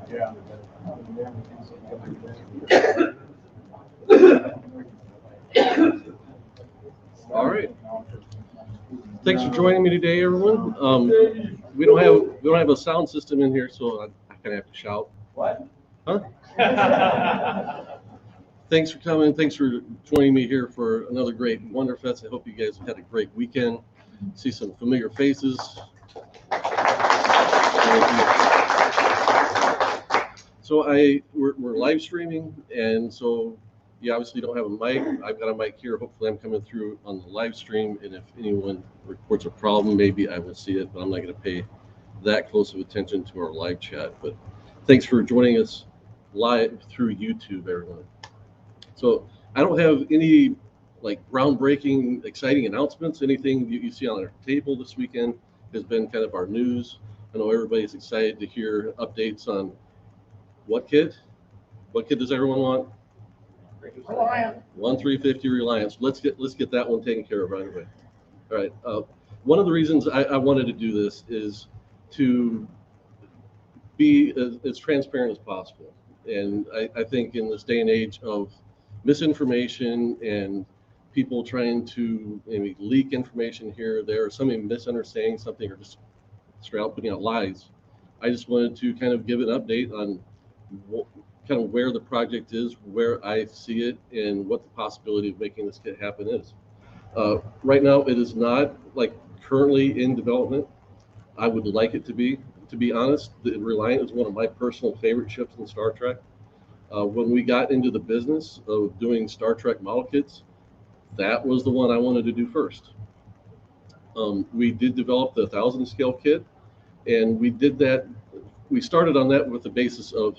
Yeah. All right. Thanks for joining me today, everyone. We don't have a sound system in here, so I kind of have to shout. What? Huh? Thanks for coming. Thanks for joining me here for another great Wonderfest. I hope you guys had a great weekend. See some familiar faces. So we're live streaming, and so you obviously don't have a mic. I've got a mic here. Hopefully I'm coming through on the live stream, and if anyone reports a problem, maybe I will see it, but I'm not going to pay that close of attention to our live chat. But thanks for joining us live through YouTube, everyone. So I don't have any like groundbreaking, exciting announcements. Anything you see on our table this weekend has been kind of our news. I know everybody's excited to hear updates on what kit? What kit does everyone want? Reliant. 1350 Reliance. Let's get that one taken care of right away. All right. One of the reasons I wanted to do this is to be as transparent as possible. And I think in this day and age of misinformation and people trying to maybe leak information here or there, or somebody misunderstanding something or just straight out putting out lies, I just wanted to kind of give an update on kind of where the project is, where I see it, and what the possibility of making this kit happen is. Right now, it is not like currently in development. I would like it to be. To be honest, the Reliant is one of my personal favorite ships in Star Trek. When we got into the business of doing Star Trek model kits, that was the one I wanted to do first. We did develop the 1000 scale kit, and we did that. We started on that with the basis of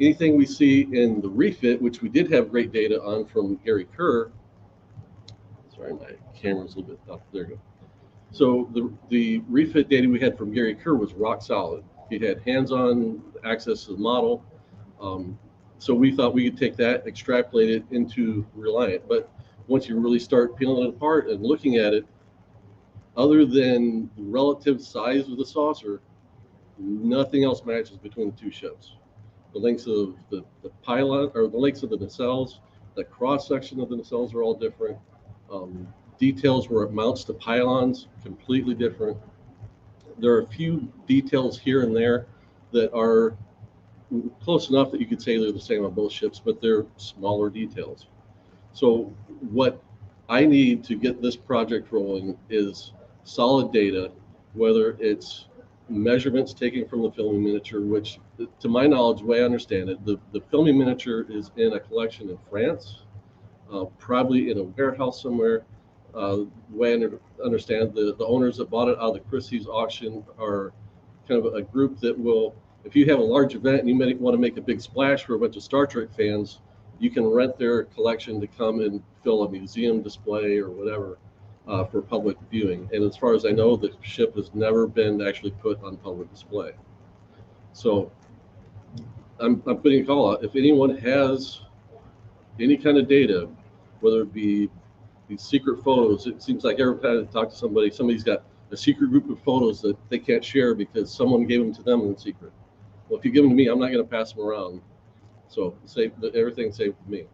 anything we see in the refit, which we did have great data on from Gary Kerr. Sorry, my camera's a little bit up. There you go. So the refit data we had from Gary Kerr was rock solid. He had hands-on access to the model. So we thought we could take that, extrapolate it into Reliant. But once you really start peeling it apart and looking at it, other than the relative size of the saucer, nothing else matches between the two ships. The lengths of the pylon, or the lengths of the nacelles, the cross section of the nacelles are all different. Details where it mounts to pylons, completely different. There are a few details here and there that are close enough that you could say they're the same on both ships, but they're smaller details. So what I need to get this project rolling is solid data, whether it's measurements taken from the filming miniature, which to my knowledge, the way I understand it, the filming miniature is in a collection in France, probably in a warehouse somewhere. The way I understand, the owners that bought it out of the Christie's auction are kind of a group that will, if you have a large event and you may want to make a big splash for a bunch of Star Trek fans, you can rent their collection to come and fill a museum display or whatever for public viewing. And as far as I know, the ship has never been actually put on public display. So I'm putting a call out. If anyone has any kind of data, whether it be these secret photos, it seems like every time I talk to somebody, somebody's got a secret group of photos that they can't share because someone gave them to them in secret. Well, if you give them to me, I'm not going to pass them around. So everything's safe with me.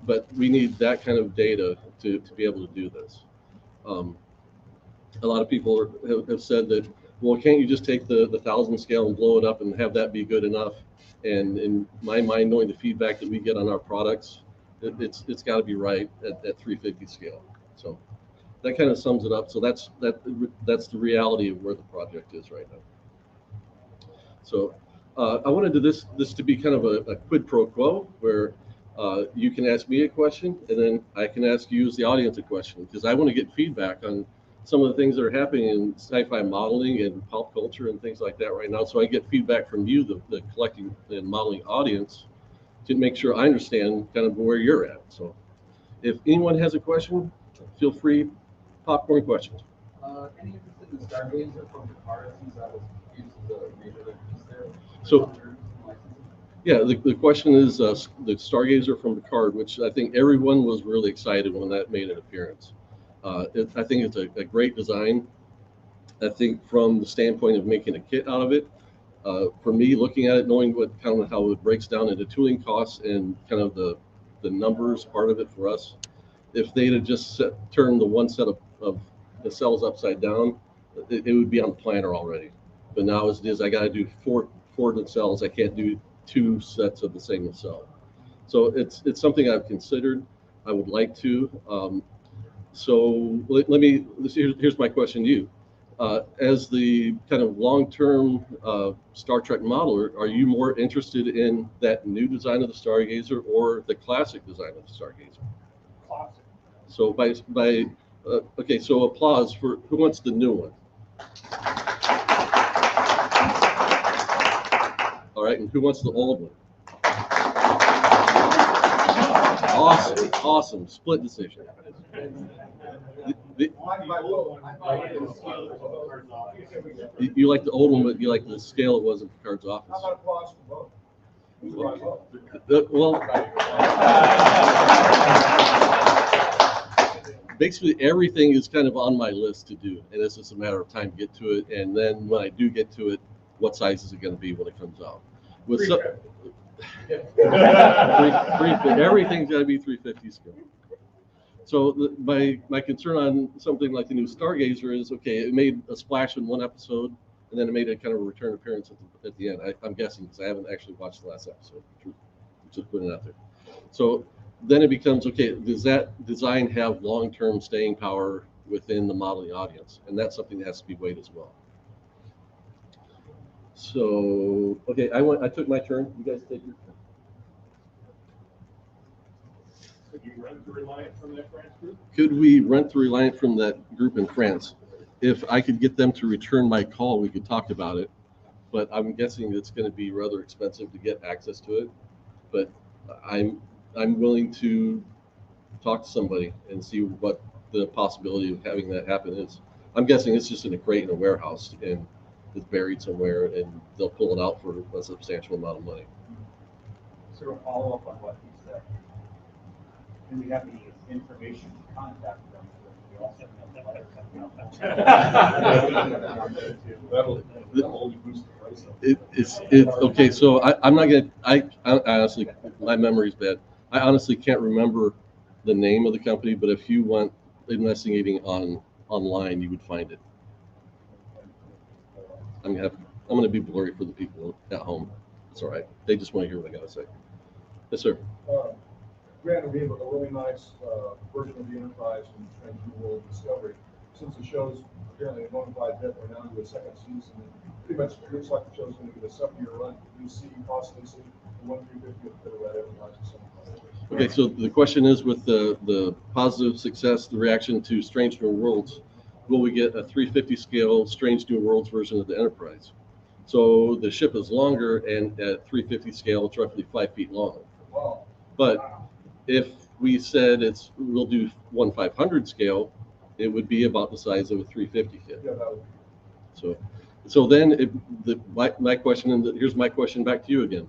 But we need that kind of data to be able to do this. A lot of people have said that, well, can't you just take the 1000 scale and blow it up and have that be good enough? And in my mind, knowing the feedback that we get on our products, it's got to be right at 350 scale. So that kind of sums it up. So that's the reality of where the project is right now. So I wanted this to be kind of a quid pro quo where you can ask me a question and then I can ask you as the audience a question, because I want to get feedback on some of the things that are happening in sci-fi modeling and pop culture and things like that right now. So I get feedback from you, the collecting and modeling audience, to make sure I understand kind of where you're at. So if anyone has a question, feel free, popcorn questions. Any interest in the Stargazer from Picard, since that was used as a major piece there? So Yeah, the question is the Stargazer from Picard, which I think everyone was really excited when that made an appearance. I think it's a great design. I think from the standpoint of making a kit out of it, for me, looking at it, knowing what kind of how it breaks down into tooling costs and kind of the numbers part of it for us, if they'd have just turned the one set of the cells upside down, it would be on the planner already. But now as it is, I got to do four cells. I can't do two sets of the same cell. So it's something I've considered. I would like to. So here's my question to you. As the kind of long-term Star Trek modeler, are you more interested in that new design of the Stargazer or the classic design of the Stargazer? Classic. So okay, so applause for who wants the new one? All right, and who wants the old one? Awesome, split decision. You like the old one, but you like the scale it was in Picard's office. How about applause for both? Well, basically everything is kind of on my list to do, and it's just a matter of time to get to it. And then when I do get to it, what size is it going to be when it comes out? With everything's got to be 350 scale. So my concern on something like the new Stargazer is, okay, it made a splash in one episode, and then it made a kind of a return appearance at the end. I'm guessing because I haven't actually watched the last episode. Just putting it out there. So then it becomes, okay, does that design have long-term staying power within the modeling audience? And that's something that has to be weighed as well. So, okay, I took my turn. You guys take your turn. Could you rent the Reliant from that France group? Could we rent the Reliant from that group in France? If I could get them to return my call, we could talk about it. But I'm guessing it's going to be rather expensive to get access to it. But I'm willing to talk to somebody and see what the possibility of having that happen is. I'm guessing it's just in a crate in a warehouse and it's buried somewhere, and they'll pull it out for a substantial amount of money. Sort of follow up on what he said. Do we have any information to contact them? We also have that letter coming out. That'll only boost the price up. Okay, so I'm not gonna. I honestly, my memory's bad. I honestly can't remember the name of the company, but if you went investigating online, you would find it. I'm gonna be blurry for the people at home. It's all right. They just want to hear what I gotta say. Yes, sir. Granted, we have a really nice version of the Enterprise and Strange New World Discovery. Since the show's apparently a bona fide hit, we're now into a second season. And pretty much it looks like the show's going to get a 7-year run. Do you possibly see the 1350 with a bit of that Enterprise or something? Okay, so the question is, with the positive success, the reaction to Strange New Worlds, will we get a 350 scale Strange New Worlds version of the Enterprise? So the ship is longer, and at 350 scale, it's roughly 5 feet long. Wow. But if we said we'll do 1/500 scale, it would be about the size of a 350 kit. Yeah, that would be. So then my question, and here's my question back to you again.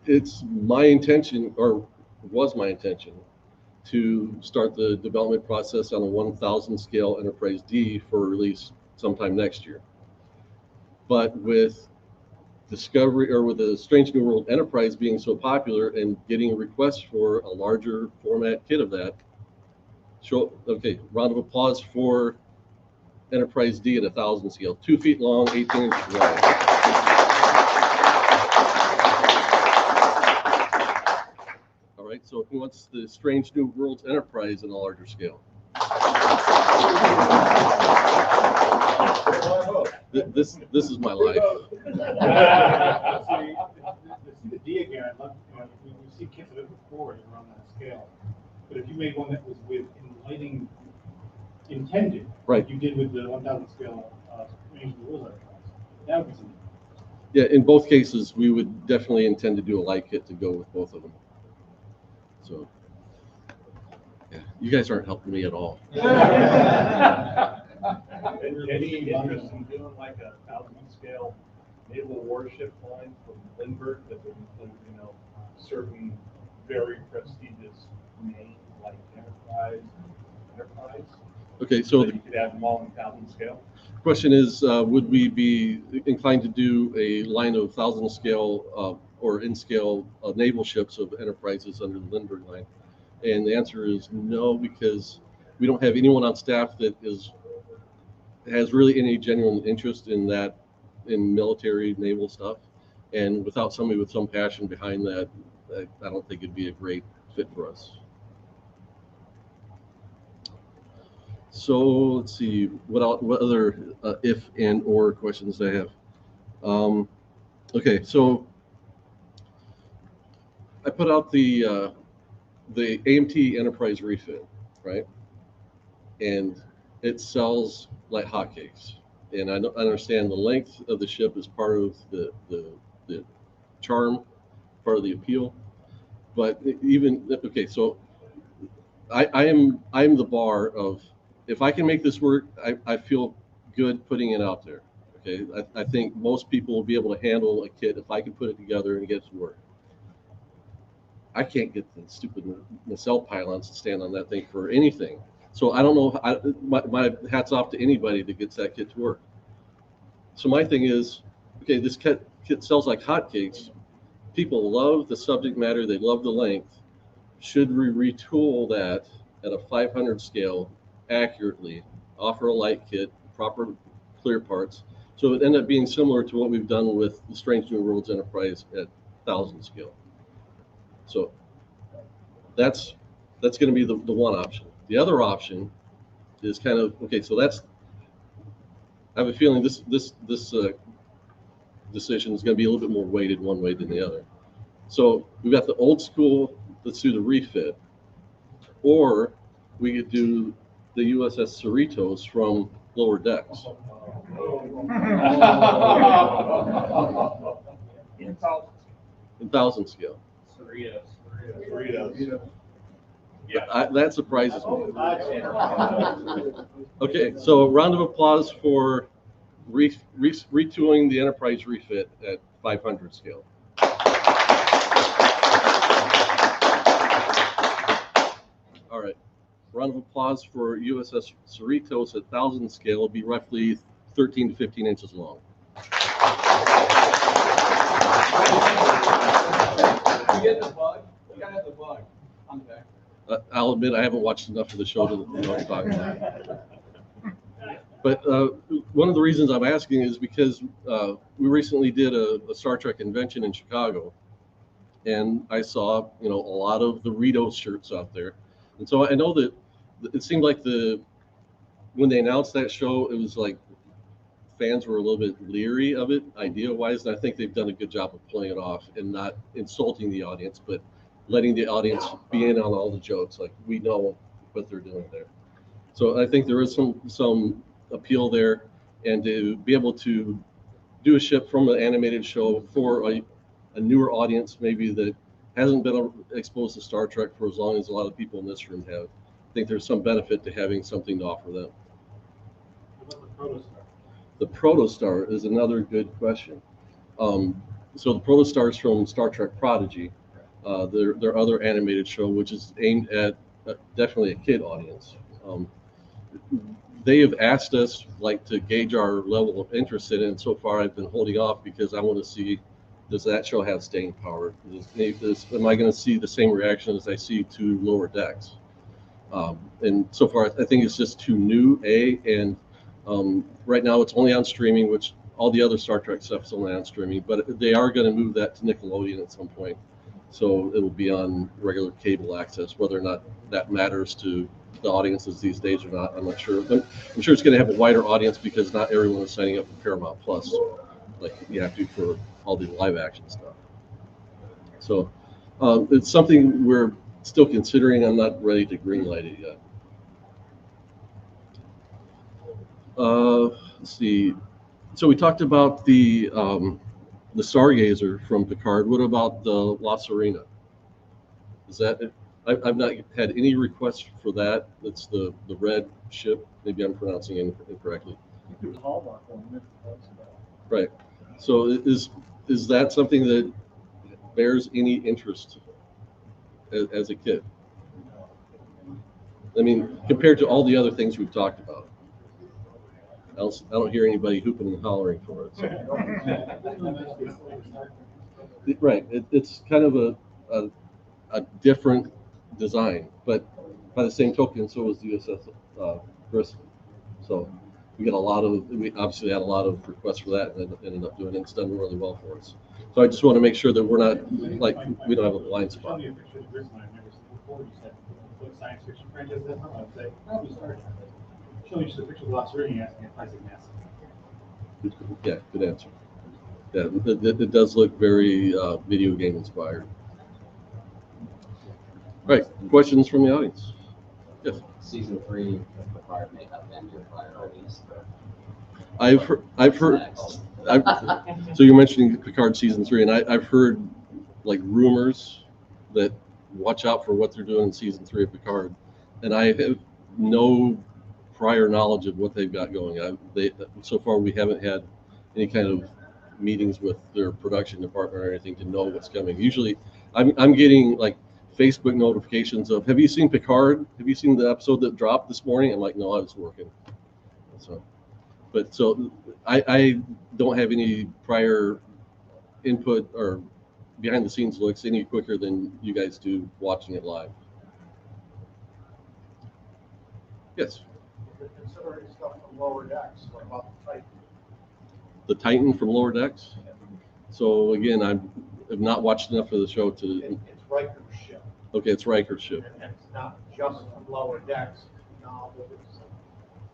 It's my intention, or was my intention, to start the development process on a 1000 scale Enterprise D for release sometime next year. But with Discovery, or with the Strange New World Enterprise being so popular and getting requests for a larger format kit of that, okay, round of applause for Enterprise D at 1000 scale, 2 feet long, 18 inches wide. All right, so who wants the Strange New Worlds Enterprise in a larger scale? This is my life. The D again, I love, we see kits of it before and around that scale. But if you made one that was with lighting intended, right, like you did with the 1000 scale Strange New Worlds Enterprise, that would be something. Yeah, in both cases, we would definitely intend to do a light kit to go with both of them. So, yeah, you guys aren't helping me at all. Any interest in doing like a 1000 scale naval warship line from Lindbergh that would include, certain very prestigious names like Enterprise. Okay, so That you could have them all in 1,000 scale. the question is, would we be inclined to do a line of 1,000 scale or in scale naval ships of Enterprises under the Lindbergh line? And the answer is no, because we don't have anyone on staff that has really any genuine interest in that, in military naval stuff. And without somebody with some passion behind that, I don't think it'd be a great fit for us. So let's see, what other if and or questions I have. Okay, so I put out the AMT Enterprise refit, right? And it sells like hotcakes. And I understand the length of the ship is part of the charm, part of the appeal. But even okay, so I'm the bar of, if I can make this work, I feel good putting it out there. Okay, I think most people will be able to handle a kit if I can put it together and get it to work. I can't get the stupid nacelle pylons to stand on that thing for anything. So I don't know. My hat's off to anybody that gets that kit to work. So my thing is, okay, this kit sells like hotcakes. People love the subject matter. They love the length. Should we retool that at a 500 scale accurately, offer a light kit, proper clear parts, so it end up being similar to what we've done with the Strange New Worlds Enterprise at 1,000 scale? So that's going to be the one option. The other option is kind of, okay, so that's, I have a feeling this decision is going to be a little bit more weighted one way than the other. So we've got the old school, let's do the refit, or we could do the USS Cerritos from Lower Decks. In 1,000 scale. Cerritos. Yeah. That surprises me. Okay, so a round of applause for retooling the Enterprise refit at 500 scale. All right, round of applause for USS Cerritos at 1,000 scale. It'll be roughly 13 to 15 inches long. You get the bug? You gotta have the bug on the back. I'll admit I haven't watched enough of the show to know what I'm talking about. But one of the reasons I'm asking is because we recently did a Star Trek convention in Chicago, and I saw a lot of the Cerritos shirts out there, and so I know that it seemed like when they announced that show, it was like fans were a little bit leery of it idea-wise, and I think they've done a good job of playing it off and not insulting the audience, but letting the audience be in on all the jokes. Like, we know what they're doing there. So I think there is some appeal there, and to be able to do a ship from an animated show for a newer audience, maybe that hasn't been exposed to Star Trek for as long as a lot of people in this room have, I think there's some benefit to having something to offer them. What about the Protostar? The Protostar is another good question. So the Protostar is from Star Trek Prodigy, their other animated show, which is aimed at definitely a kid audience. They have asked us to gauge our level of interest in it, and so far I've been holding off because I want to see, does that show have staying power? Am I going to see the same reaction as I see to Lower Decks? And so far I think it's just too new, and right now it's only on streaming, which all the other Star Trek stuff is only on streaming, but they are going to move that to Nickelodeon at some point. So it'll be on regular cable access. Whether or not that matters to the audiences these days or not, I'm not sure. I'm sure it's going to have a wider audience because not everyone is signing up for Paramount Plus like you have to for all the live action stuff. So it's something we're still considering. I'm not ready to greenlight it yet. Let's see. So we talked about the Stargazer from Picard. What about the La Serena? Is that? I've not had any requests for that. It's the red ship. Maybe I'm pronouncing it incorrectly. Hallmark one. Right. So is that something that bears any interest as a kid? I mean, compared to all the other things we've talked about. I don't hear anybody hooping and hollering for it. So. Right, it's kind of a different design, but by the same token, so was the USS Bristol. So we obviously had a lot of requests for that, and ended up doing it. It's done really well for us. So I just want to make sure that we're not like we don't have a blind spot. Show me a picture of the Bristol I've never seen before. You said what science fiction franchise that's from? I'd say probably Star Trek. Show me just a picture of the Lost Ring asking if Isaac NASA. Yeah, good answer. Yeah, it does look very video game inspired. Right, questions from the audience? Yes. Season 3 of Picard may have been your priorities. I've heard. So you're mentioning Picard season 3, and I've heard like rumors that watch out for what they're doing in season 3 of Picard, and I have no prior knowledge of what they've got going. So far we haven't had any kind of meetings with their production department or anything to know what's coming. Usually, I'm getting like Facebook notifications of, have you seen Picard? Have you seen the episode that dropped this morning? I'm like, no, I was working. So I don't have any prior input or behind the scenes looks any quicker than you guys do watching it live. Yes. You're considering stuff from lower decks. What about the Titan? The Titan from Lower Decks. So again, I've not watched enough of the show to. It's Riker's ship. Okay, it's Riker's ship. And it's not just from lower decks. No, but it's.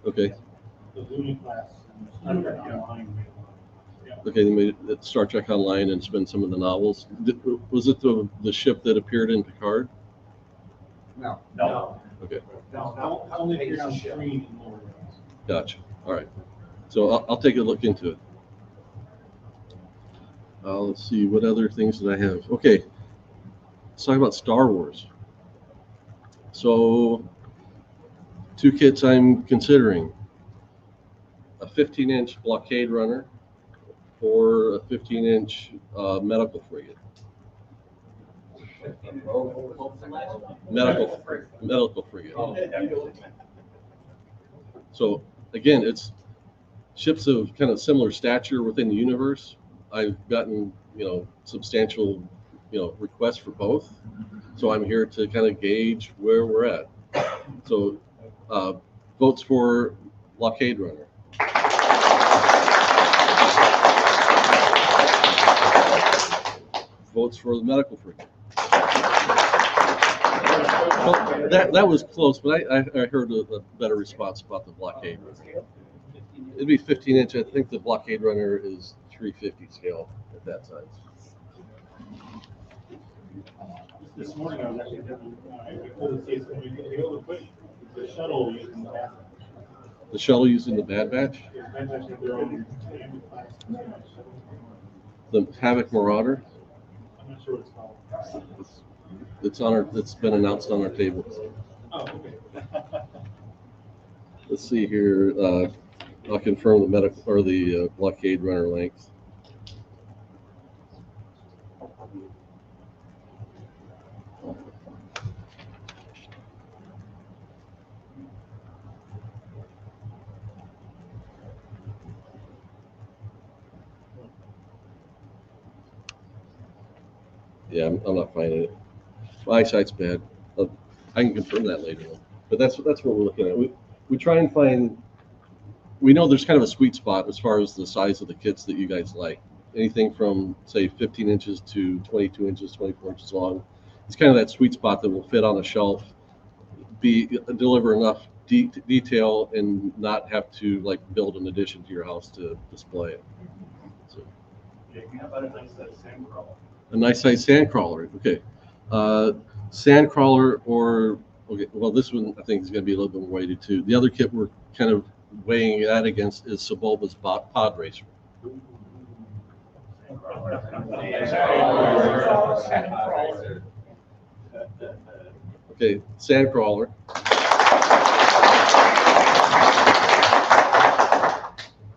Okay. The Luna class and Star Trek Online. Yeah. Okay, they made it Star Trek Online and spent some of the novels. Was it the ship that appeared in Picard? No. Okay, No, Only appeared on screen in lower decks. gotcha. All right. So I'll take a look into it. Let's see, what other things did I have? Okay, let's talk about Star Wars. So, 2 kits I'm considering. A 15-inch blockade runner or a 15-inch medical frigate. Medical frigate. So again, it's ships of kind of similar stature within the universe. I've gotten, substantial, requests for both. So I'm here to kind of gauge where we're at. So votes for blockade runner. Votes for the medical frigate. Well, that was close, but I heard a better response about the blockade runner. It'd be 15 inch. I think the blockade runner is 350 scale at that size. This morning I was actually having, I pulled the case and we could able to put the shuttle using the Bad Batch. The shuttle using the Bad Batch? The Bad Batch have their own class. The Havoc Marauder? I'm not sure what it's called. It's been announced on our table. Oh, okay. Let's see here. I'll confirm the medical or the blockade runner length. Yeah, I'm not finding it. My eyesight's bad. I can confirm that later on. But that's what we're looking at. We try and find. We know there's kind of a sweet spot as far as the size of the kits that you guys like. Anything from say 15 inches to 22 inches, 24 inches long. It's kind of that sweet spot that will fit on a shelf, deliver enough detail, and not have to like build an addition to your house to display it. So. Yeah, how about a nice sand crawler? A nice size sand crawler. Okay. Sand crawler or, okay, well, this one I think is going to be a little bit more weighted too. The other kit we're kind of weighing that against is Sebulba's pod racer. Okay, sand crawler.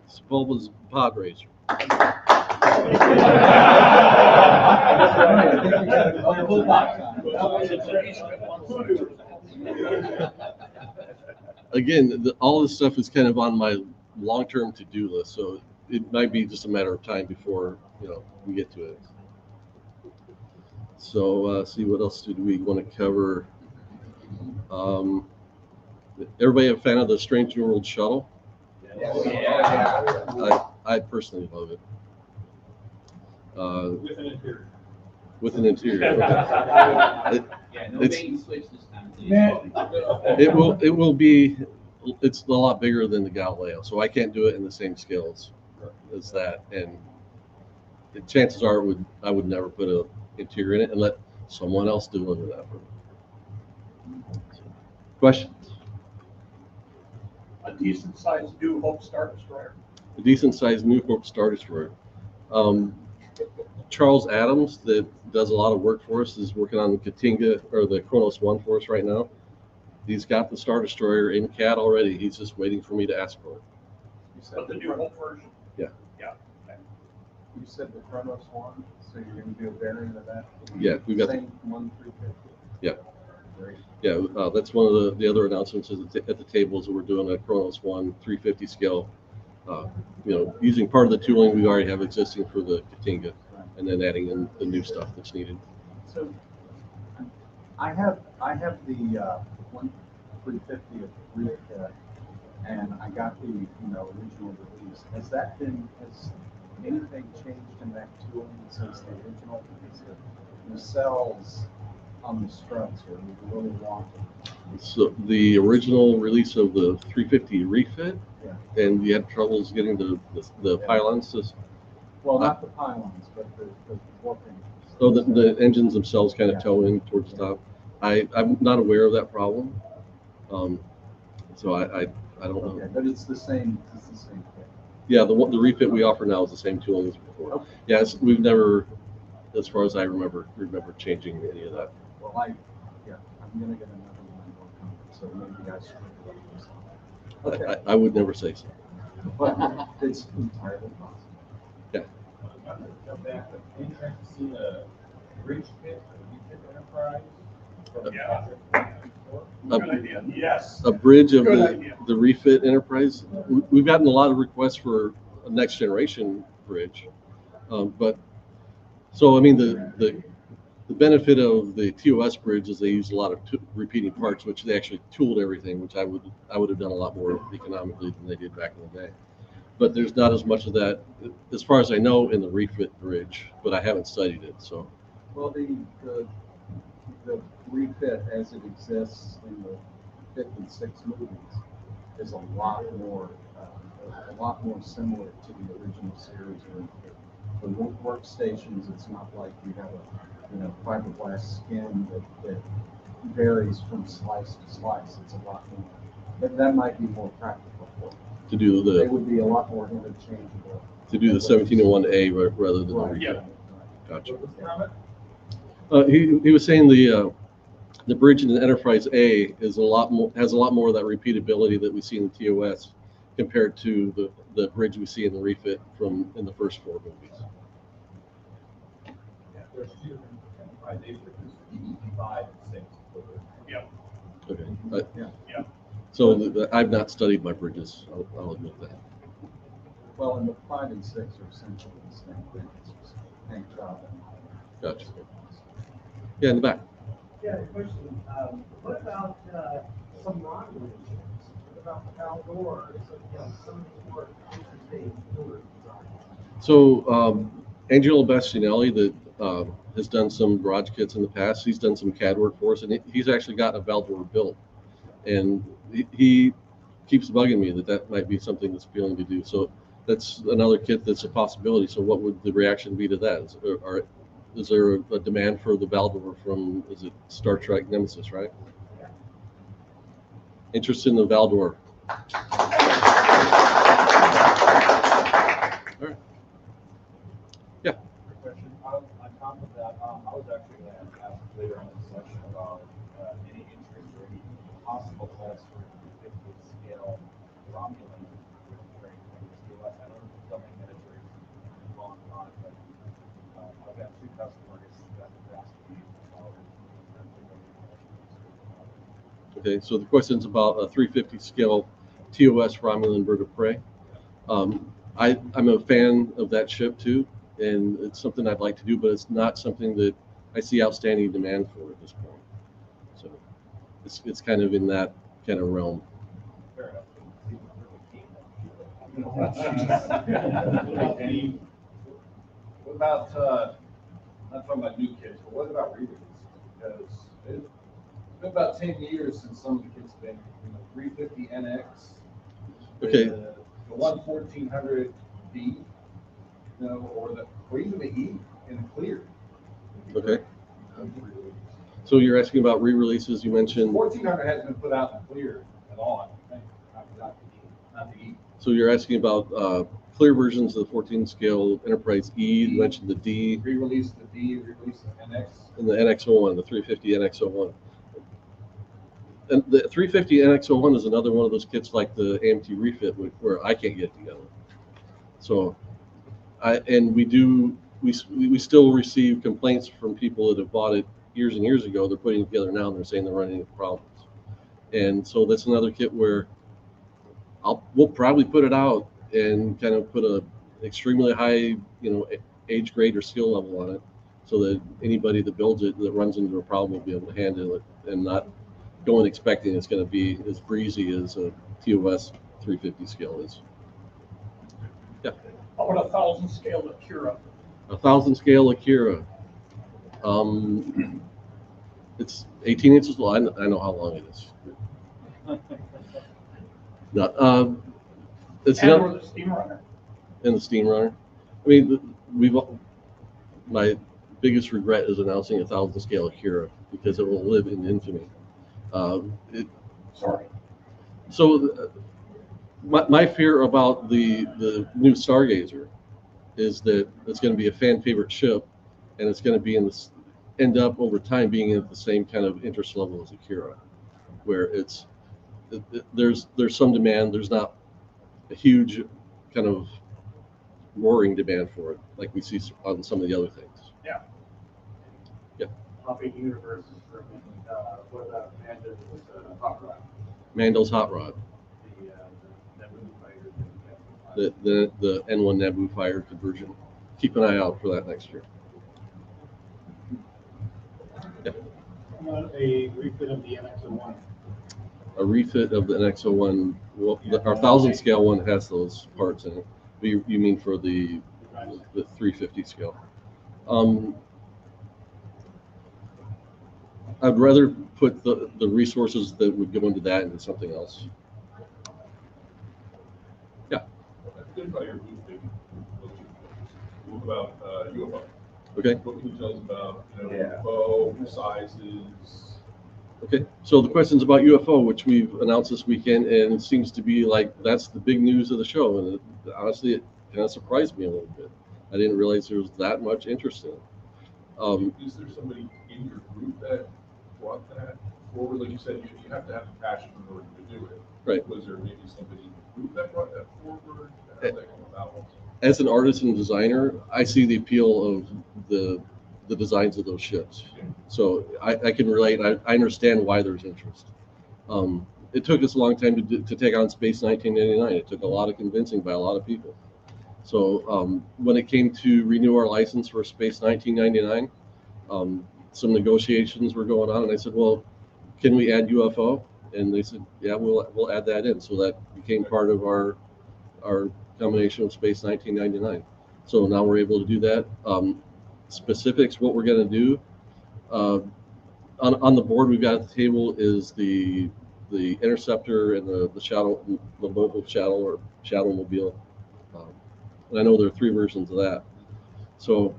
Sebulba's pod racer. Again, all this stuff is kind of on my long-term to-do list, so it might be just a matter of time before we get to it. So see, what else do we want to cover? Everybody a fan of the Strange New World shuttle? I personally love it. With an interior. With an interior. No bait and switch this time. It will be. It's a lot bigger than the Galileo, so I can't do it in the same scales as that. And the chances are, I would never put an interior in it and let someone else deliver that for me. Questions? A decent sized New Hope Star Destroyer. A decent sized New Hope Star Destroyer. Charles Adams, that does a lot of work for us, is working on the Katinga or the Chronos One for us right now. He's got the Star Destroyer in CAD already. He's just waiting for me to ask for it. But the New Hope version. Yeah. Yeah. You said the Chronos One, so you're going to do a variant of that? Yeah, we've got same 1-350. Yeah. Great. Yeah, that's one of the other announcements at the tables that we're doing a Chronos One 350 scale. Using part of the tooling we already have existing for the Katinga, and then adding in the new stuff that's needed. So I have the 1-350 of refit, and I got the original release. Has anything changed in that tooling since the original? Because the cells on the struts are really wonky. So the original release of the 350 refit, Yeah. and you had troubles getting the pylons to. Well, not the pylons, but the warping. So the engines themselves kind of toe in towards the top. I'm not aware of that problem. So I don't know. Okay, but it's the same thing. Yeah, the refit we offer now is the same tooling as before. Okay. Yes, we've never, as far as I remember changing any of that. Well, I'm gonna get another one more coming, so maybe I should. Okay, I would never say so. but it's entirely possible. Yeah. Come back, any chance to see a bridge pit, a refit enterprise? Yeah. A- Good idea. Yes. A bridge of Good idea. the refit enterprise. We've gotten a lot of requests for a next generation bridge, but so I mean the benefit of the TOS bridge is they use a lot of repeating parts, which they actually tooled everything, which I would have done a lot more economically than they did back in the day. But there's not as much of that, as far as I know, in the refit bridge. But I haven't studied it, so. Well, the refit as it exists in the 5th and 6th movies is a lot more similar to the original series. The workstations, it's not like you have a fiberglass skin that varies from slice to slice. It's a lot more. But that might be more practical for them. To do They the would be a lot more interchangeable. 1701A rather than the Right. refit. Yeah. Gotcha. What was the comment? He was saying the bridge in the Enterprise A has a lot more of that repeatability that we see in the TOS compared to the bridge we see in the refit in the first 4 movies. Yeah, there's 2 different enterprise, they produced the 5 and 6. Yep. Okay. Yeah. So I've not studied my bridges. I'll admit that. Well, and the 5 and 6 are essentially the same thing. It's just paint job. Gotcha. Yeah, in the back. Yeah, the question, what about some modeling engines? What about Valdour? Some of these more interesting fluid designs. So Angelo Bastianelli that has done some garage kits in the past. He's done some CAD work for us, and he's actually got a Valdour built. And he keeps bugging me that might be something that's appealing to do. So that's another kit that's a possibility. So what would the reaction be to that? Is there a demand for the Valdour from, is it Star Trek Nemesis, right? Interest in the Valdour. All right. Yeah. Question, on top of that, I was actually going to ask later on in the session about any interest or any possible tests for 50 scale Romulan training from the TOS. I know it's something military long gone, but Okay, so the question's about a 350 scale TOS Romulan bird of prey. I'm a fan of that ship too, and it's something I'd like to do, but it's not something that I see outstanding demand for at this point. So it's kind of in that kind of realm. Fair enough. Any, What about, not talking about new kids, but what about re-releases? Because it's been about 10 years since some of the kids have been, 350 NX. Okay. The 1400D, or even the E in the clear. Okay. So you're asking about re-releases. You mentioned. 1400 hasn't been put out in the clear at all, I think. Not the E. So you're asking about clear versions of the 14 scale Enterprise E. You mentioned the D. Re-release the D, re-release the NX. And the NX-01, the 350 NX-01. And the 350 NX-01 is another one of those kits like the AMT refit where I can't get it together. So, we still receive complaints from people that have bought it years and years ago. They're putting it together now and they're saying they're running into problems. And so that's another kit where we'll probably put it out and kind of put a extremely high, age grade or skill level on it, so that anybody that builds it that runs into a problem will be able to handle it and not go in expecting it's going to be as breezy as a TOS 350 scale is. Yeah. How about 1,000 scale Akira? 1,000 scale Akira. It's 18 inches long. I know how long it is. No, it's And not. or the steam runner. And the steam runner. I mean, my biggest regret is announcing 1,000 scale Akira because it will live in infamy. Sorry. So my fear about the new Stargazer is that it's going to be a fan favorite ship, and it's going to be end up over time being at the same kind of interest level as Akira, where there's some demand. There's not a huge kind of roaring demand for it like we see on some of the other things. Yeah. Yeah. Hopping universes for a minute. What about Amanda's hot rod? Mando's hot rod. The Naboo fighter. The N1 Naboo fire conversion. Keep an eye out for that next year. Yeah. A refit of the NX-01. A refit of the NX-01. Well, our 1,000 scale one has those parts in it. You mean for the 350 scale? I'd rather put the resources that would go into that into something else. Yeah. Good about your booth, David. What about UFO? Okay. What can you tell us about Yeah. UFO sizes? Okay. So the question's about UFO, which we've announced this weekend, and it seems to be like that's the big news of the show. And honestly, it kind of surprised me a little bit. I didn't realize there was that much interest in it. Is there somebody in your group that brought that forward? Like you said, you have to have a passion in order to do it. Right. Was there maybe somebody in the group that brought that forward? How did that come about? As an artist and designer, I see the appeal of the designs of those ships. So I can relate. I understand why there's interest. It took us a long time to take on Space 1999. It took a lot of convincing by a lot of people. So when it came to renew our license for Space 1999, some negotiations were going on, and I said, well, can we add UFO? And they said, yeah, we'll add that in. So that became part of our combination of Space 1999. So now we're able to do that. Specifics, what we're going to do. On the board we've got at the table is the interceptor and the shuttle, the mobile shuttle or shuttle mobile. And I know there are 3 versions of that. So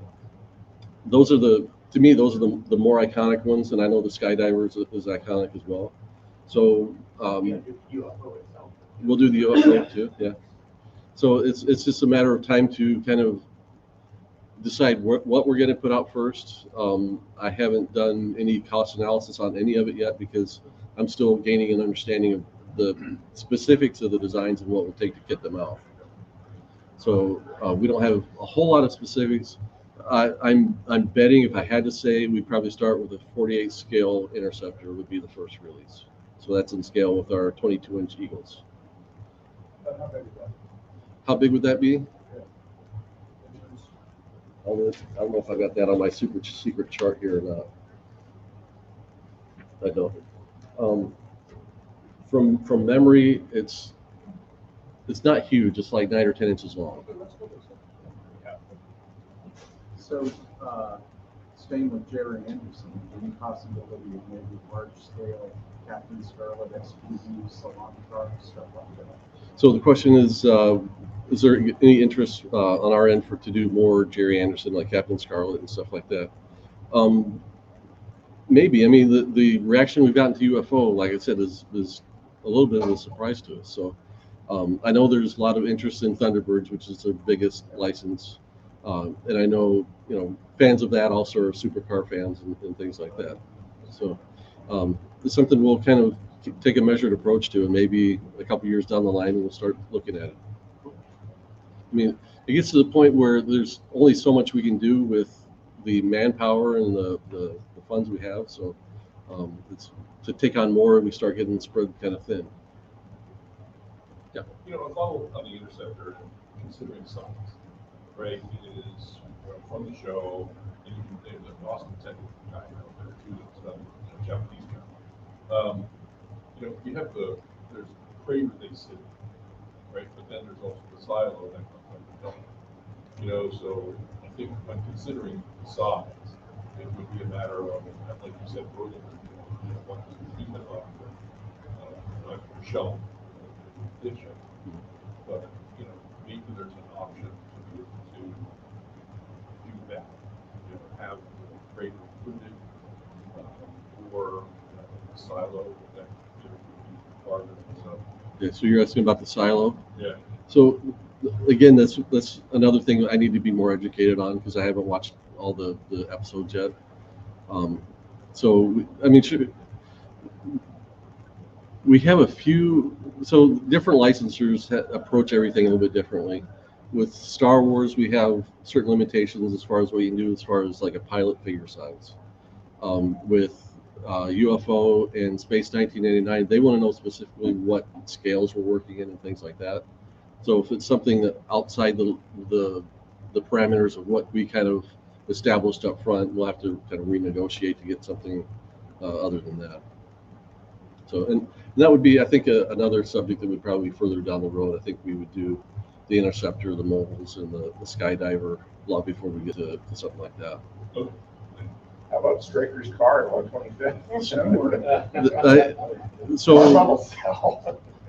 those are to me those are the more iconic ones, and I know the Skydiver is iconic as well. So UFO itself. we'll do the UFO too, yeah. So it's just a matter of time to kind of decide what we're going to put out first. I haven't done any cost analysis on any of it yet because I'm still gaining an understanding of the specifics of the designs and what it will take to get them out. So we don't have a whole lot of specifics. I'm betting if I had to say, we'd probably start with a 48 scale interceptor would be the first release. So that's in scale with our 22-inch Eagles. How big is that? How big would that be? Inches? I don't know if I got that on my super secret chart here or not. I don't. From memory, it's not huge. It's like 9 or 10 inches long. So, staying with Jerry Anderson, any possibility of maybe large-scale Captain Scarlet SPV, salon cars, stuff like that? So the question is there any interest on our end to do more Jerry Anderson, like Captain Scarlet and stuff like that? Maybe. I mean, the reaction we've gotten to UFO, like I said, is a little bit of a surprise to us. So I know there's a lot of interest in Thunderbirds, which is their biggest license. And I know, fans of that also are supercar fans and things like that. So it's something we'll kind of take a measured approach to, and maybe a couple years down the line, we'll start looking at it. I mean, it gets to the point where there's only so much we can do with the manpower and the funds we have. So it's to take on more, we start getting spread kind of thin. A follow on the Interceptor, considering size, right? It is from the show, and you can there's an awesome technical guy out there too, that's not a Japanese guy. You have there's the crater they sit in, right? But then there's also the silo that comes from the dump. So I think when considering the size, it would be a matter of, like you said earlier, what you can like shell, ditch it. But maybe there's an option to be able to do that. Have the freight included, or a silo that would be part of it. So. Yeah. So you're asking about the silo? Yeah. So again, that's another thing I need to be more educated on, because I haven't watched all the episodes yet. We have a few, so different licensors approach everything a little bit differently. With Star Wars, we have certain limitations as far as what you can do as far as like a pilot figure size. With UFO and Space 1989, they want to know specifically what scales we're working in and things like that. So if it's something that outside the parameters of what we kind of established up front, we'll have to kind of renegotiate to get something other than that. So, and that would be, I think, another subject that would probably be further down the road. I think we would do the Interceptor, the mobiles, and the Skydiver long before we get to something like that. Okay. How about Straker's car at 125th?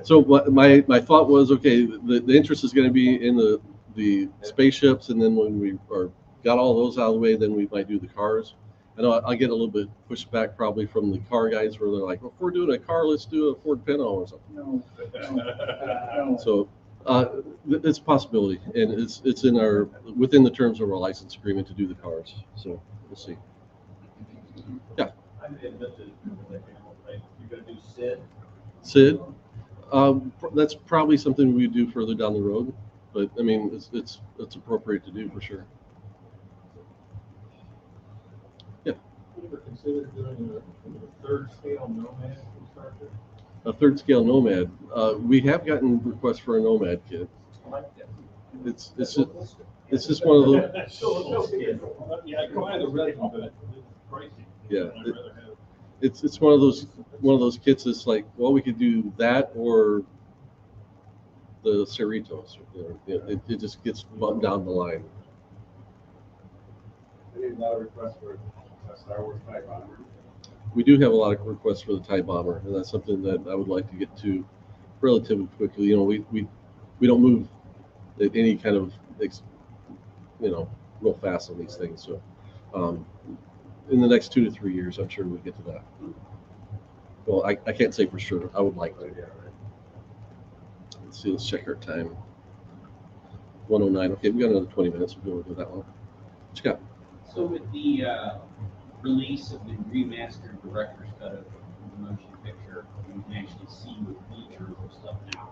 So my thought was, okay, the interest is going to be in the spaceships, and then when we got all those out of the way, then we might do the cars. I know I'll get a little bit pushback probably from the car guys, where they're like, well, if we're doing a car, let's do a Ford Pinto or something. No. So it's a possibility, and it's within the terms of our license agreement to do the cars. So we'll see. Yeah. You're gonna do Sid, that's probably something we do further down the road, but I mean, it's appropriate to do for sure. Yeah. You ever consider doing a third scale Nomad from Star Trek? A third scale Nomad. We have gotten requests for a Nomad kit. It's just one of those. Yeah, go ahead, ready, but it's pricey. Yeah. It's one of those kits that's like, well, we could do that or the Cerritos. It just gets bumped down the line. I need another request for a Star Wars TIE Bomber. We do have a lot of requests for the TIE Bomber, and that's something that I would like to get to relatively quickly. We don't move at any kind of real fast on these things. So in the next 2 to 3 years, I'm sure we'll get to that. Well, I can't say for sure. I would like to. Let's see. Let's check our time. 1:09. Okay, we got another 20 minutes. We'll go with that one. What you got? So with the release of the remastered director's cut of the motion picture, you can actually see the features and stuff now.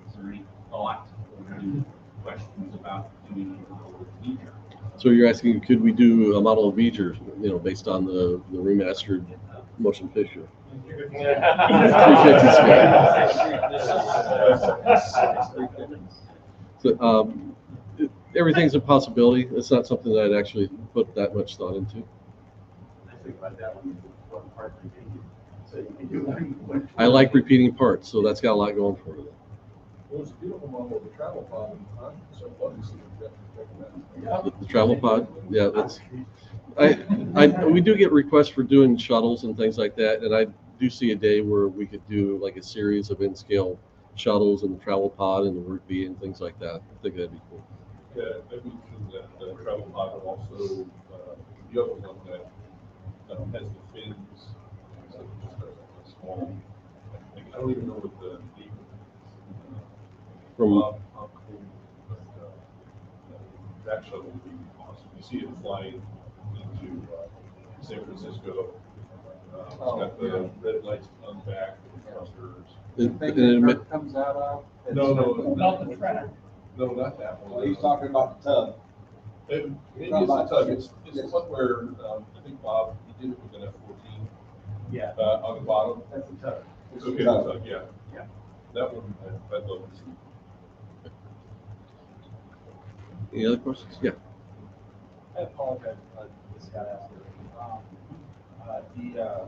Is there any thought or any questions about doing a model with feature? So you're asking, could we do a model of V'ger, based on the remastered motion picture. 350 So, everything's a possibility. It's not something that I'd actually put that much thought into. I think about that one part repeated, so you can do one. I like repeating parts, so that's got a lot going for it. It was a beautiful model of the travel pod, huh? So fun to see that. The travel pod, yeah, that's. We do get requests for doing shuttles and things like that, and I do see a day where we could do like a series of in-scale shuttles and the travel pod and the route B and things like that. I think that'd be cool. Yeah, maybe through that travel pod, and also the other one that has the fins, instead of just a small. I don't even know what the name From that shuttle would be awesome. You see it flying into San Francisco. It's got the red lights on the back, the thrusters. The thing that Kirk comes out of? No, Not the track. no, not that one. He's talking about the tub. It is the tug. It's the one where I think Bob, he did it with an F-14 Yeah, on the bottom. that's a tug. Okay, the tug, yeah. Yeah. That one, I'd love to see. Any other questions? Yeah. I apologize, this got asked already. The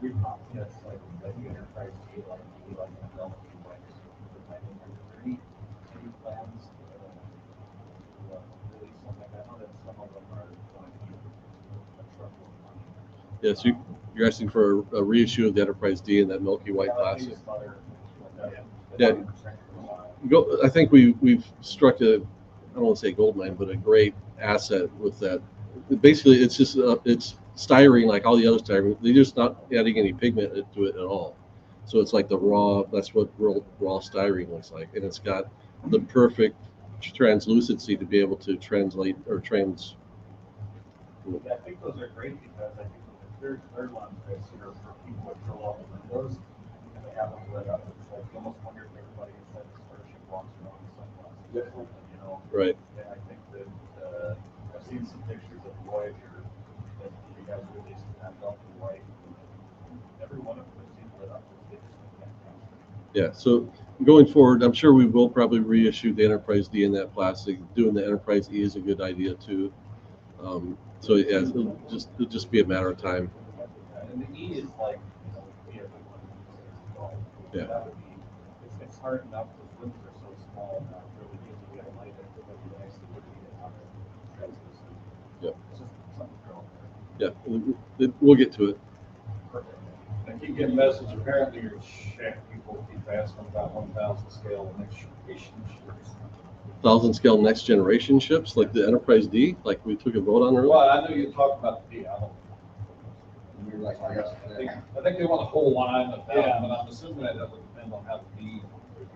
recon, yes, like the enterprise D, like the Delta Flights. Are there any plans to release something? I know that some of them are going to be a truck or money. Yes, you're asking for a reissue of the Enterprise D in that milky white plastic. Yeah. I think we've struck a, I don't want to say a gold mine, but a great asset with that. Basically, it's just it's styrene like all the other styrene. They're just not adding any pigment to it at all. So it's like the raw. That's what raw styrene looks like, and it's got the perfect translucency to be able to translate or trans. Yeah, I think those are great because I think the third ones I see are for people that fill out the windows and they have them lit up. It's like you almost wonder if everybody inside the starship walks around with sunglasses or something, you know? Right. And I think that I've seen some pictures of Voyager that you guys released in that Delta White. Every one of them seems lit up. It's fantastic. Yeah. So going forward, I'm sure we will probably reissue the Enterprise D in that plastic. Doing the Enterprise E is a good idea too. So yeah, it'll just be a matter of time. And the E is like, the other one. Yeah. That would be, it's hard enough, the wings are so small that really gives you a light that would be nice to look at translucent. Yeah. It's just something to throw Yeah, there. we'll get to it. Perfect. I keep getting messages, apparently your shack people keep asking about 1,000 scale next generation ships. 1,000 scale next generation ships like the Enterprise D, like we took a vote on earlier. Well, I know you talked about the D, I don't. You're like, I think they want a whole line of that, but I'm assuming that would depend on how the D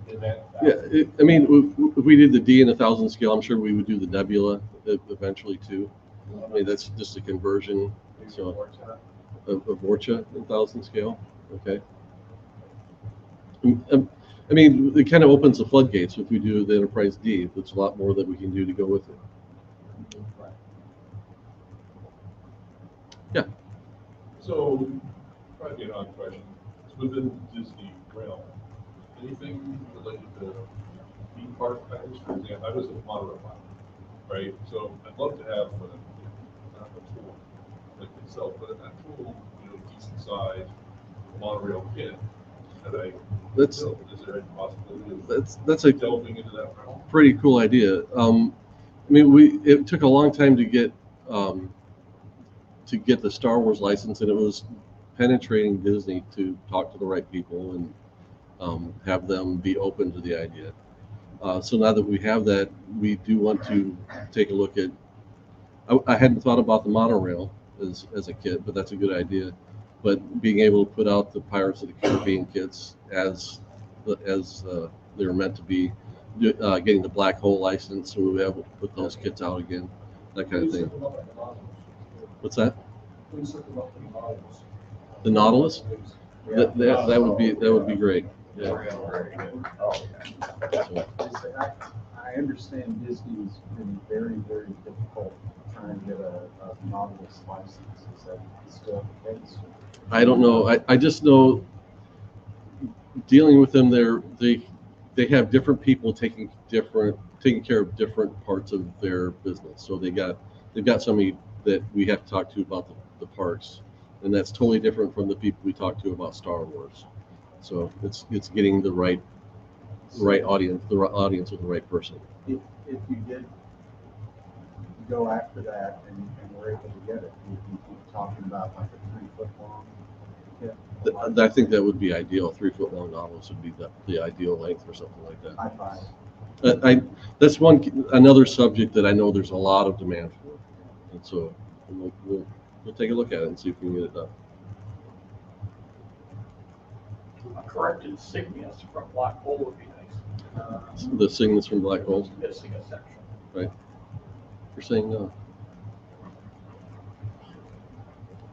did that. Yeah, I mean, if we did the D in 1,000 scale, I'm sure we would do the Nebula eventually too. I mean, that's just a conversion. So of Vorcha in 1,000 scale. Okay. I mean, it kind of opens the floodgates if we do the Enterprise D. There's a lot more that we can do to go with it. Yeah. So, probably an odd question. It's within the Disney realm. Anything related to theme park things? For example, I was at Monorail, right? So I'd love to have not a tour like itself, but a tool, decent size monorail kit. That's is there any possibility of that's a delving into that realm? pretty cool idea. I mean, it took a long time to get the Star Wars license, and it was penetrating Disney to talk to the right people and have them be open to the idea. So now that we have that, we do want to take a look at. I hadn't thought about the monorail as a kit, but that's a good idea. But being able to put out the Pirates of the Caribbean kits as they were meant to be, getting the Black Hole license, so we'll be able to put those kits out again, that kind of thing. What's that? The Nautilus? That would be great. Yeah. So, I I understand Disney's been very, very difficult trying to get a Nautilus license. Is that still the case? I don't know. I just know dealing with them, they have different people taking care of different parts of their business. So they've got somebody that we have to talk to about the parks, and that's totally different from the people we talk to about Star Wars. So it's getting the right audience, the right audience with the right person. If you did go after that and were able to get it, would you be talking about like a 3-foot long? Yeah. I think that would be ideal. 3-foot long Nautilus would be the ideal length or something like that. I buy it. That's another subject that I know there's a lot of demand for, and so we'll take a look at it and see if we can get it done. A corrected insignias from black hole would be nice. The signals from black holes, Missing a section. right? You're saying no.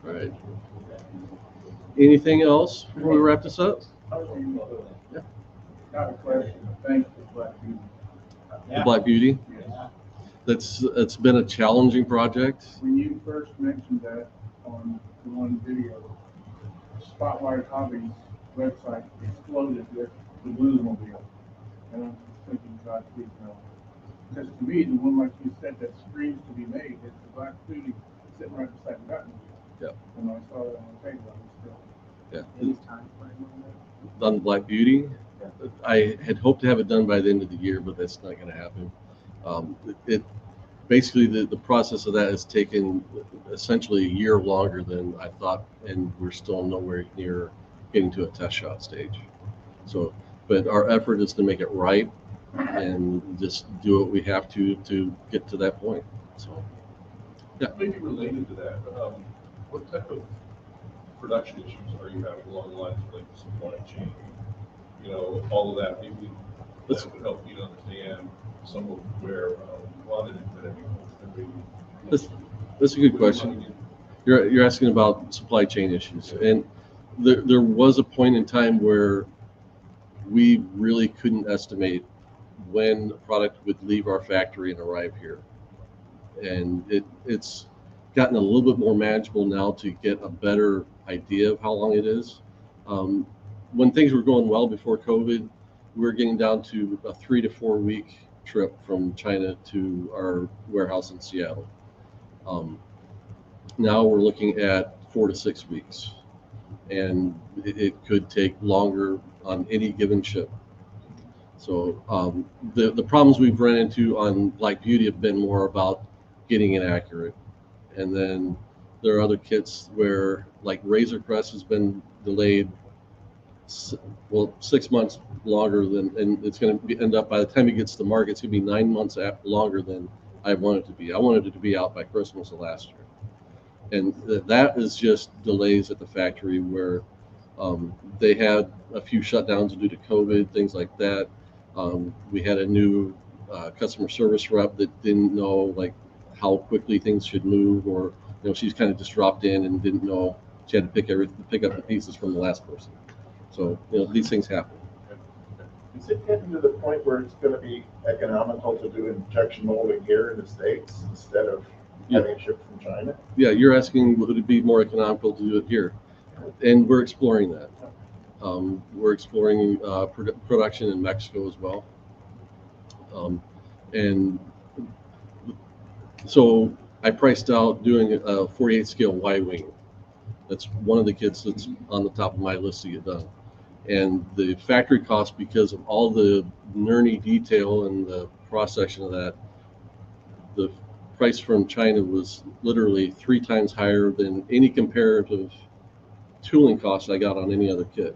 All right. Anything else before we wrap this up? Yeah. Got a question. Thanks for Black Beauty. The Black Beauty. Yes. It's been a challenging project. When you first mentioned that on the one video, Spotlight Hobbies website exploded with the Bluesmobile. And I'm thinking, God, please no. Because to me, the one like you said that screams to be made is the Black Beauty sitting right beside the Batmobile. Yeah. And I saw that on the table, I was still. Yeah. Any time frame on that? On the Black Beauty, Yeah. I had hoped to have it done by the end of the year, but that's not going to happen. It basically the process of that has taken essentially a year longer than I thought, and we're still nowhere near getting to a test shot stage. So, but our effort is to make it right and just do what we have to get to that point. So, yeah. Maybe related to that, what type of production issues are you having along the lines of like the supply chain? You know, all of that, maybe that would help you to understand some of where a lot of That's a good question. You're asking about supply chain issues, and there was a point in time where we really couldn't estimate when a product would leave our factory and arrive here, and it's gotten a little bit more manageable now to get a better idea of how long it is. When things were going well before COVID, we were getting down to a 3 to 4 week trip from China to our warehouse in Seattle. Now we're looking at 4 to 6 weeks, and it could take longer on any given ship. So the problems we've run into on Black Beauty have been more about getting it accurate. And then there are other kits where, like Razor Crest has been delayed 6 months longer than, and it's going to end up, by the time it gets to market, it's going to be 9 months longer than I wanted it to be. I wanted it to be out by Christmas of last year. And that is just delays at the factory where they had a few shutdowns due to COVID, things like that. We had a new customer service rep that didn't know like how quickly things should move, or she's kind of just dropped in and didn't know she had to pick up the pieces from the last person. So these things happen. Is it getting to the point where it's going to be economical to do injection molding here in the States instead of having it shipped from China? Yeah, you're asking would it be more economical to do it here, and we're exploring that. We're exploring production in Mexico as well, and so I priced out doing a 48 scale Y-wing. That's one of the kits that's on the top of my list to get done. And the factory cost, because of all the nerdy detail and the cross section of that, the price from China was literally 3 times higher than any comparative tooling cost I got on any other kit.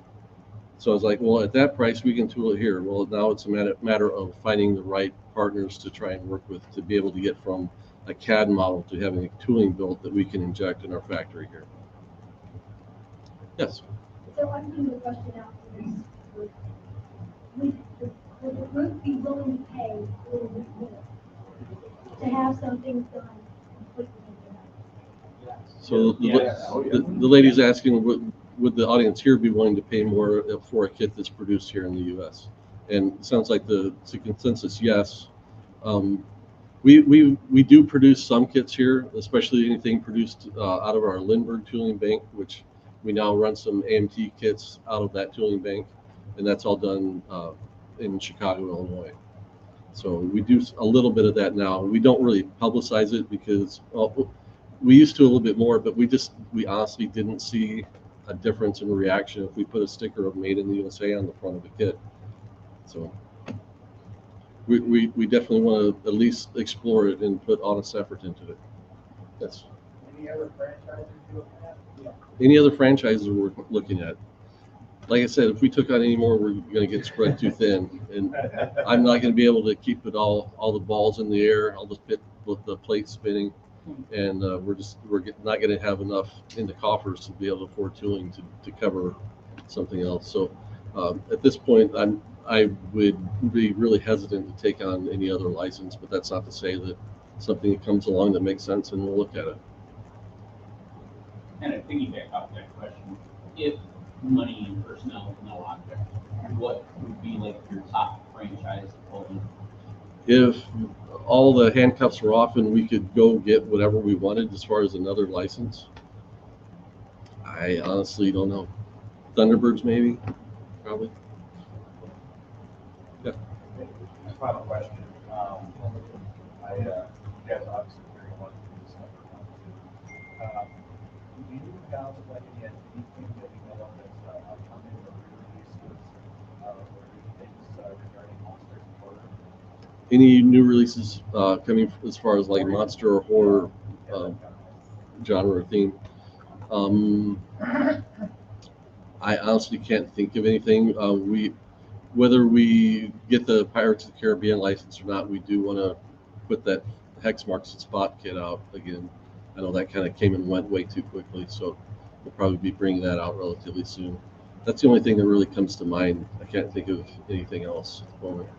So I was like, well, at that price, we can tool it here. Well, now it's a matter of finding the right partners to try and work with to be able to get from a CAD model to having a tooling built that we can inject in our factory here. Yes. So I'm going to question out for this. Would the group be willing to pay a little bit more to have some things done completely? So the lady's asking, would the audience here be willing to pay more for a kit that's produced here in the U.S.? And it sounds like the consensus, yes. We do produce some kits here, especially anything produced out of our Lindbergh tooling bank, which we now run some AMT kits out of that tooling bank, and that's all done in Chicago, Illinois. So we do a little bit of that now. We don't really publicize it because, well, we used to a little bit more, but we honestly didn't see a difference in reaction if we put a sticker of Made in the USA on the front of the kit. So we definitely want to at least explore it and put honest effort into it. Yes. Any other franchises you look at? Yeah. Any other franchises we're looking at? Like I said, if we took on any more, we're going to get spread too thin, and I'm not going to be able to keep it all the balls in the air, all the plates spinning, and we're not going to have enough in the coffers to be able to afford tooling to cover something else. So at this point, I would be really hesitant to take on any other license, but that's not to say that something that comes along that makes sense, and we'll look at it. And I piggyback off that question. If money and personnel is no object, what would be like your top franchise to pull in? If all the handcuffs were off and we could go get whatever we wanted as far as another license, I honestly don't know. Thunderbirds maybe, probably. Yeah. Final question. You guys obviously very much do this stuff. Do you have like anything that you know of that's upcoming or re-releases or anything regarding monsters and horror? Any new releases coming as far as like monster or horror genre or theme? I honestly can't think of anything. Whether we get the Pirates of the Caribbean license or not, we do want to put that Hex Marks and Spot kit out again. I know that kind of came and went way too quickly, so we'll probably be bringing that out relatively soon. That's the only thing that really comes to mind. I can't think of anything else at the moment.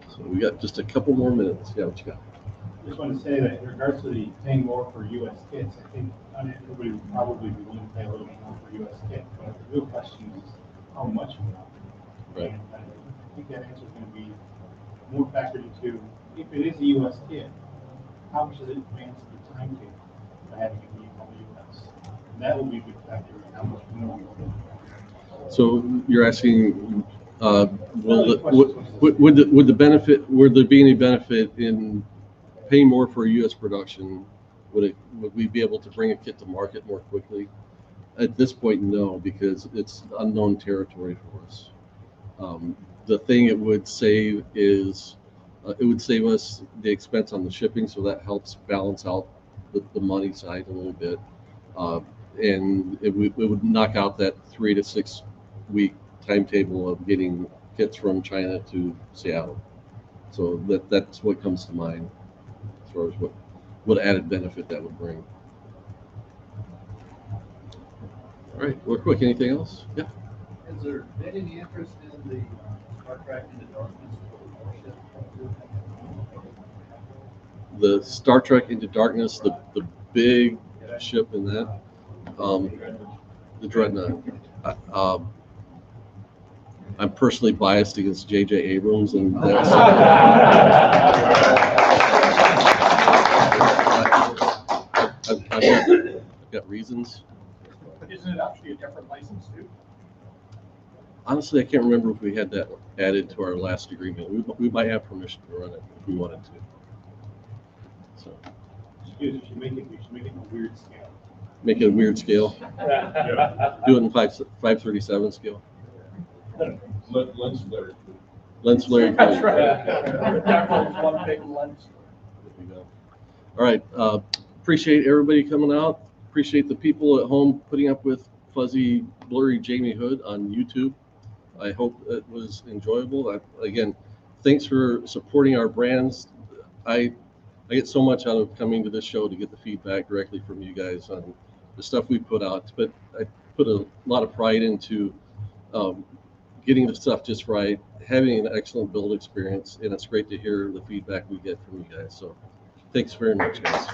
So we got just a couple more minutes. Yeah, what you got? Just want to say that in regards to the paying more for U.S. kits, I think everybody would probably be willing to pay a little bit more for U.S. kit, but the real question is how much more. Right. And I think that answer is going to be more factored into, if it is a U.S. kit, how much does it advance the timetable for having it be from the U.S.? And that will be a big factor in how much more we will. So you're asking, would there be any benefit in paying more for a U.S. production? Would we be able to bring a kit to market more quickly? At this point, no, because it's unknown territory for us. The thing it would save is it would save us the expense on the shipping, so that helps balance out the money side a little bit, and it would knock out that 3 to 6 week timetable of getting kits from China to Seattle. So that's what comes to mind as far as what added benefit that would bring. All right, real quick, anything else? Yeah. Has there been any interest in the Star Trek Into Darkness? The Star Trek Into Darkness, the big ship in that, the Dreadnought. I'm personally biased against J.J. Abrams, and that's, I've got reasons. Isn't it actually a different license too? Honestly, I can't remember if we had that added to our last agreement. We might have permission to run it if we wanted to. So. We should make it a weird scale. Make it a weird scale. Do it in 537 scale. Lens flare. Lens flare. That's right. Definitely one big lens. There you go. All right. Appreciate everybody coming out. Appreciate the people at home putting up with fuzzy, blurry Jamie Hood on YouTube. I hope it was enjoyable. Again, thanks for supporting our brands. I get so much out of coming to this show to get the feedback directly from you guys on the stuff we put out. But I put a lot of pride into getting the stuff just right, having an excellent build experience, and it's great to hear the feedback we get from you guys. So thanks very much, guys.